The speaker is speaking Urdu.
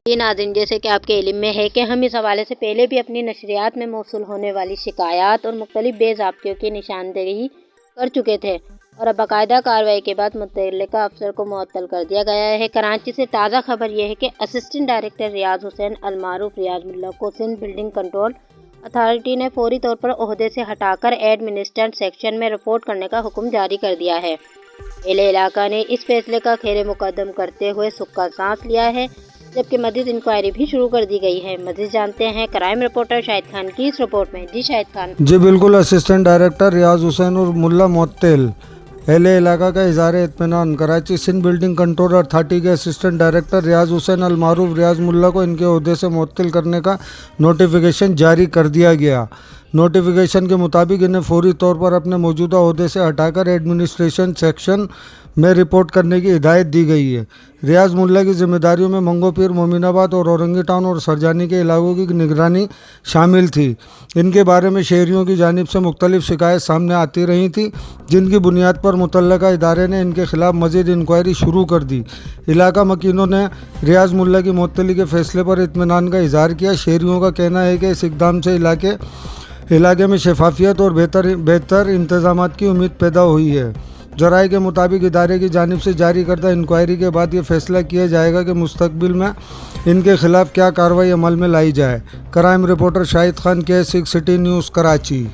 جی ناظرین، جیسے کہ آپ کے علم میں ہے کہ ہم اس حوالے سے پہلے بھی اپنی نشریات میں موصول ہونے والی شکایات اور مختلف بے ضابطگیوں کی نشاندہی کر چکے تھے اور اب باقاعدہ کارروائی کے بعد متعلقہ افسر کو معطل کر دیا گیا ہے۔ کراچی سے تازہ خبر یہ ہے کہ اسسٹنٹ ڈائریکٹر ریاض حسین المعروف ریاض ملا کو سندھ بلڈنگ کنٹرول اتھارٹی نے فوری طور پر عہدے سے ہٹا کر ایڈمنسٹریٹو سیکشن میں رپورٹ کرنے کا حکم جاری کر دیا ہے۔ اہل علاقہ نے اس فیصلے کا خیر مقدم کرتے ہوئے سکہ سانس لیا ہے، جبکہ مزید انکوائری بھی شروع کر دی گئی ہے۔ مزید جانتے ہیں کرائم رپورٹر شاہد خان کی اس رپورٹ میں۔ جی شاہد خان۔ جی بالکل، اسسٹنٹ ڈائریکٹر ریاض حسین اور ملا معطل۔ اہل علاقہ کا اظہار اطمینان۔ Karachi Sindh building control authority کے اسسٹنٹ ڈائریکٹر ریاض حسین المعروف ریاض ملا کو ان کے عہدے سے معطل کرنے کا نوٹیفیکیشن جاری کر دیا گیا۔ نوٹیفیکیشن کے مطابق انہیں فوری طور پر اپنے موجودہ عہدے سے ہٹا کر ایڈمنسٹریشن سیکشن میں رپورٹ کرنے کی ہدایت دی گئی ہے۔ ریاض ملا کی ذمہ داریوں میں منگو پیر، مومن آباد اور اورنگی ٹاؤن اور سرجانی کے علاقوں کی نگرانی شامل تھی۔ ان کے بارے میں شہریوں کی جانب سے مختلف شکایات سامنے آتی رہی تھیں، جن کی بنیاد پر متعلقہ ادارے نے ان کے خلاف مزید انکوائری شروع کر دی۔ علاقہ مکینوں نے ریاض ملا کی معطلی کے فیصلے پر اطمینان کا اظہار کیا۔ شہریوں کا کہنا ہے کہ اس اقدام سے علاقے میں شفافیت اور بہتر انتظامات کی امید پیدا ہوئی ہے۔ ذرائع کے مطابق ادارے کی جانب سے جاری کردہ انکوائری کے بعد یہ فیصلہ کیا جائے گا کہ مستقبل میں ان کے خلاف کیا کارروائی عمل میں لائی جائے۔ Crime reporter Shahid Khan, K6 city news, Karachi.